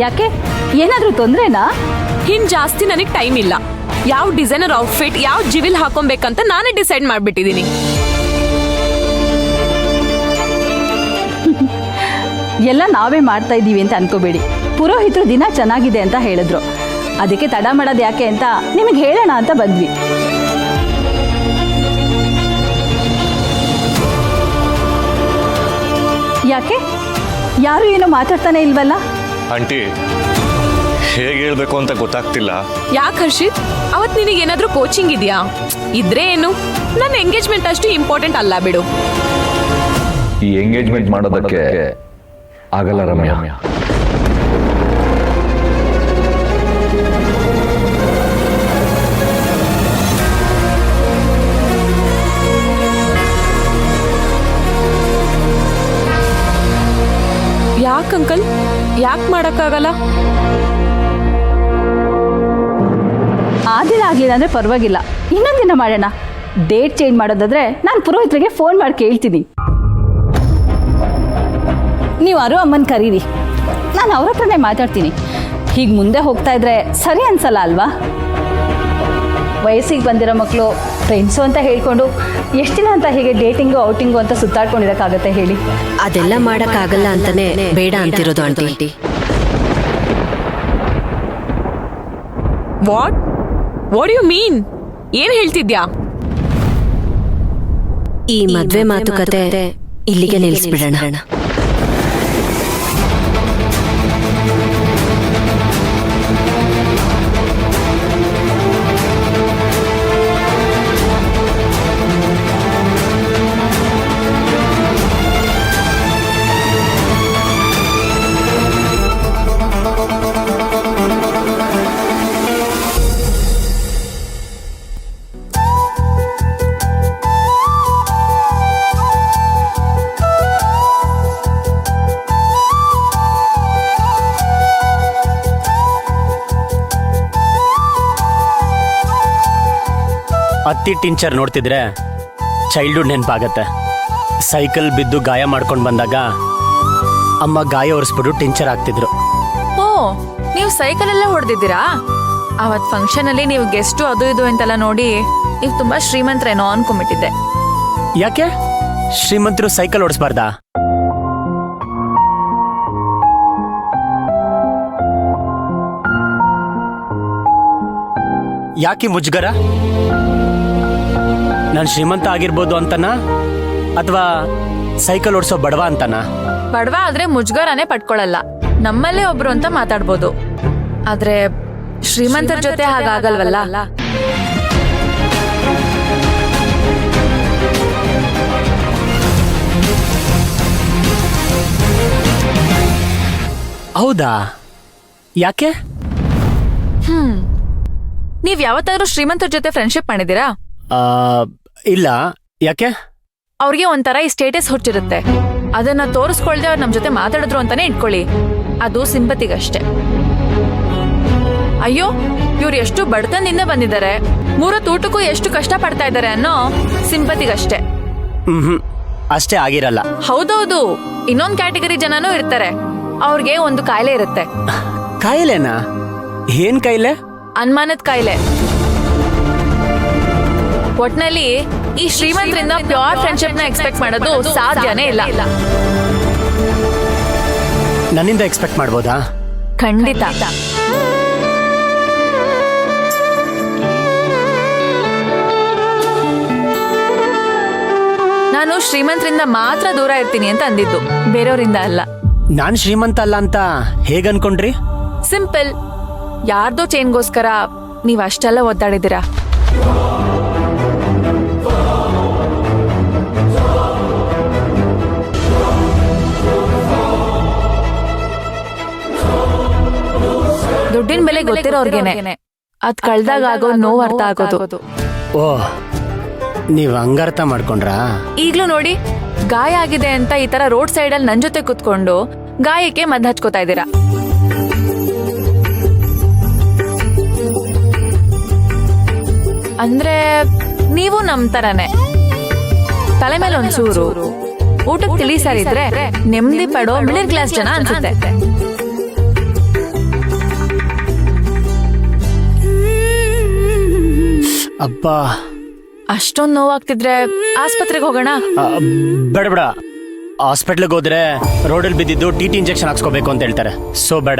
ಯಾಕೆ ಏನಾದ್ರೂ ತೊಂದ್ರೆನಾ? ಇನ್ ಜಾಸ್ತಿ ನನಗೆ ಟೈಮ್ ಇಲ್ಲ. ಯಾವ ಡಿಸೈನರ್ ಔಟ್ಫಿಟ್ ಯಾವ ಜಿವಿಲ್ ಹಾಕೊಬೇಕಂತ ನಾನೇ ಡಿಸೈಡ್ ಮಾಡ್ಬಿಟ್ಟಿದೀನಿ. ಎಲ್ಲ ನಾವೇ ಮಾಡ್ತಾ ಇದ್ದೀವಿ ಅಂತ ಅನ್ಕೋಬೇಡಿ. ಪುರೋಹಿತರು ದಿನ ಚೆನ್ನಾಗಿದೆ ಅಂತ ಹೇಳಿದ್ರು, ಅದಕ್ಕೆ ತಡ ಮಾಡೋದು ಯಾಕೆ ಅಂತ ನಿಮಗೆ ಹೇಳೋಣ ಅಂತ ಬಂದ್ವಿ. ಯಾಕೆ ಯಾರು ಏನೋ ಮಾತಾಡ್ತಾನೆ ಇಲ್ವಲ್ಲ? ಆಂಟಿ, ಹೇಗೆ ಹೇಳ್ಬೇಕು ಅಂತ ಗೊತ್ತಾಗ್ತಿಲ್ಲ. ಯಾಕೆ ಹರ್ಷಿತ್, ಅವತ್ ನಿನಗೆ ಏನಾದ್ರೂ ಕೋಚಿಂಗ್ ಇದೆಯಾ? ಇದ್ರೆ ಏನು, ನನ್ನ ಎಂಗೇಜ್ಮೆಂಟ್ ಅಷ್ಟು ಇಂಪಾರ್ಟೆಂಟ್ ಅಲ್ಲ ಬಿಡು. ಈ ಎಂಗೇಜ್ಮೆಂಟ್ ಮಾಡೋದಕ್ಕೆ ಆಗಲ್ಲ ರಮ್ಯಾ. ಯಾಕೆ ಅಂಕಲ್, ಯಾಕೆ ಮಾಡಕ್ಕಾಗಲ್ಲ? ಆ ದಿನ ಆಗಲಿಲ್ಲ ಅಂದರೆ ಪರವಾಗಿಲ್ಲ, ಇನ್ನೊಂದು ದಿನ ಮಾಡೋಣ. ಡೇಟ್ ಚೇಂಜ್ ಮಾಡೋದಾದ್ರೆ ನಾನು ಪುರೋಹಿತರಿಗೆ ಫೋನ್ ಮಾಡಿ ಕೇಳ್ತೀನಿ. ನೀವು ಅರು ಅಮ್ಮನ ಕರೀರಿ, ನಾನು ಅವ್ರ ಹತ್ರನೇ ಮಾತಾಡ್ತೀನಿ. ಹೀಗೆ ಮುಂದೆ ಹೋಗ್ತಾ ಇದ್ರೆ ಸರಿ ಅನ್ಸಲ್ಲ ಅಲ್ವಾ? ವಯಸ್ಸಿಗೆ ಬಂದಿರೋ ಮಕ್ಕಳು ಫ್ರೆಂಡ್ಸು ಅಂತ ಹೇಳ್ಕೊಂಡು ಎಷ್ಟು ದಿನ ಅಂತ ಹೀಗೆ ಡೇಟಿಂಗು ಔಟಿಂಗು ಅಂತ ಸುತ್ತಾಡ್ಕೊಂಡಿರೋಕ್ಕಾಗತ್ತೆ ಹೇಳಿ? ಅದೆಲ್ಲ ಮಾಡಕ್ಕಾಗಲ್ಲ ಅಂತಾನೆ ಬೇಡ ಅಂತಿರೋದು ಆಂಟಿ. What you mean? ಏನ್ ಹೇಳ್ತಿದ್ಯಾ? ಈ ಮದ್ವೆ ಮಾತುಕತೆ ಇಲ್ಲಿಗೆ ನಿಲ್ಲಿಸ್ಬಿಡೋಣ. ಅತ್ತಿ ಟಿಂಚರ್ ನೋಡ್ತಿದ್ರೆ ಚೈಲ್ಡ್ಹುಡ್ ನೆನಪಾಗತ್ತೆ. ಸೈಕಲ್ ಬಿದ್ದು ಗಾಯ ಮಾಡ್ಕೊಂಡು ಬಂದಾಗ ಅಮ್ಮ ಗಾಯ ಒರೆಸ್ಬಿಟ್ಟು ಟಿಂಚರ್ ಹಾಕ್ತಿದ್ರು. ಓ, ನೀವು ಸೈಕಲ್ ಎಲ್ಲ ಹೊಡೆದಿದ್ದೀರಾ? ಅವತ್ ಫಂಕ್ಷನ್ ಅಲ್ಲಿ ನೀವು ಗೆಸ್ಟು ಅದು ಇದು ಅಂತೆಲ್ಲ ನೋಡಿ ನೀವು ತುಂಬಾ ಶ್ರೀಮಂತರೇನೋ ಅನ್ಕೊಂಬಿಟ್ಟಿದ್ದೆ. ಯಾಕೆ ಶ್ರೀಮಂತರು ಸೈಕಲ್ ಓಡಿಸ್ಬಾರ್ದಾ? ಯಾಕೆ ಮುಜುಗರ? ನಾನು ಶ್ರೀಮಂತ ಆಗಿರ್ಬೋದು ಅಂತನಾ ಅಥವಾ ಸೈಕಲ್ ಓಡಿಸೋ ಬಡವ ಅಂತನಾ? ಬಡವ ಆದ್ರೆ ಮುಜುಗರನೇ ಪಟ್ಕೊಳಲ್ಲ, ನಮ್ಮಲ್ಲೇ ಒಬ್ರು ಅಂತ ಮಾತಾಡ್ಬೋದು. ಆದ್ರೆ ಶ್ರೀಮಂತರ ಜೊತೆ ಹಾಗಾಗಲ್ವಲ್ಲ. ಹೌದಾ? ಯಾಕೆ? ನೀವ್ ಯಾವತ್ತಾದ್ರೂ ಶ್ರೀಮಂತರ ಜೊತೆ ಫ್ರೆಂಡ್ಶಿಪ್ ಮಾಡಿದೀರಾ? ಇಲ್ಲ. ಯಾಕೆ? ಅವ್ರಿಗೆ ಒಂಥರ ಈ ಸ್ಟೇಟಸ್ ಹುಚ್ಚಿರುತ್ತೆ, ಅದನ್ನ ತೋರಿಸ್ಕೊಳ್ದೆ ಅವ್ರು ನಮ್ ಜೊತೆ ಮಾತಾಡಿದ್ರು ಅಂತಾನೆ ಇಟ್ಕೊಳ್ಳಿ, ಅದು ಸಿಂಪತಿಗಷ್ಟೇ. ಅಯ್ಯೋ, ಇವ್ರು ಎಷ್ಟು ಬಡತನದಿಂದ ಬಂದಿದ್ದಾರೆ, 3 ಹೊತ್ತು ಊಟಕ್ಕೂ ಎಷ್ಟು ಕಷ್ಟ ಪಡ್ತಾ ಇದ್ದಾರೆ ಅನ್ನೋ ಸಿಂಪತಿಗಷ್ಟೇ. ಅಷ್ಟೇ ಆಗಿರಲ್ಲ. ಹೌದೌದು, ಇನ್ನೊಂದ್ ಕ್ಯಾಟಗರಿ ಜನನೂ ಇರ್ತಾರೆ, ಅವ್ರಿಗೆ ಒಂದು ಕಾಯಿಲೆ ಇರುತ್ತೆ. ಕಾಯಿಲೆನಾ? ಏನ್ ಕಾಯಿಲೆ? ಅನುಮಾನದ ಕಾಯಿಲೆ. ಒಟ್ನಲ್ಲಿ ಈ ಶ್ರೀಮಂತರಿಂದ ಪ್ಯೂರ್ ಫ್ರೆಂಡ್ಶಿಪ್ ನ ಎಕ್ಸ್ಪೆಕ್ಟ್ ಮಾಡೋದು ಸಾಧ್ಯನೇ ಇಲ್ಲ. ನನ್ನಿಂದ ಎಕ್ಸ್ಪೆಕ್ಟ್ ಮಾಡ್ಬೋದಾ? ಖಂಡಿತ. ನಾನು ಶ್ರೀಮಂತರಿಂದ ಮಾತ್ರ ದೂರ ಇರ್ತೀನಿ ಅಂತ ಅಂದಿದ್ದು, ಬೇರೆಯವರಿಂದ ಅಲ್ಲ. ನಾನ್ ಶ್ರೀಮಂತ ಅಲ್ಲ ಅಂತ ಹೇಗ್ ಅನ್ಕೊಂಡ್ರಿ? ಸಿಂಪಲ್, ಯಾರ್ದೋ ಚೇನ್ಗೋಸ್ಕರ ನೀವ್ ಅಷ್ಟೆಲ್ಲ ಒದ್ದಾಡಿದ್ದೀರಾ. ದುಡ್ಡಿನ ಬೆಲೆ ಗೊತ್ತಿರೋರ್ಗೆನೆ ಅದ್ ಕಳ್ದಾಗ ಆಗೋ ನೋವು ಅರ್ಥ ಆಗೋದು. ಓ, ನೀವ್ ಹಂಗರ್ಥ ಮಾಡ್ಕೊಂಡ್ರಾ? ಈಗ್ಲೂ ನೋಡಿ, ಗಾಯ ಆಗಿದೆ ಅಂತ ಈ ತರ ರೋಡ್ ಸೈಡ್ ಅಲ್ಲಿ ನನ್ ಜೊತೆ ಕುತ್ಕೊಂಡು ಗಾಯಕ್ಕೆ ಮದ್ದು ಹಚ್ಕೋತಾ ಇದ್ದೀರಾ. ಅಂದ್ರೆ ನೀವು ನಮ್ ತರನೇ ತಲೆ ಮೇಲೆ ಒಂಚೂರು ಊಟಕ್ಕೆ ತಿಳಿ ಸರಿದ್ರೆ ನೆಮ್ಮದಿ ಪಡೋ ಮಿಡಲ್ ಕ್ಲಾಸ್ ಜನ ಅನ್ಸುತ್ತೆ. ಅಬ್ಬಾ. ಅಷ್ಟೊಂದು ನೋವಾಗ್ತಿದ್ರೆ ಆಸ್ಪತ್ರೆಗೆ ಹೋಗೋಣ. ಬೇಡ ಬೇಡ, ಹಾಸ್ಪಿಟ್ಲಿಗೆ ಹೋದ್ರೆ ರೋಡಲ್ಲಿ ಬಿದ್ದಿದ್ದು ಟಿ ಇಂಜೆಕ್ಷನ್ ಹಾಕ್ಸ್ಕೋಬೇಕು ಅಂತ ಹೇಳ್ತಾರೆ. ಸೊ ಬೇಡ.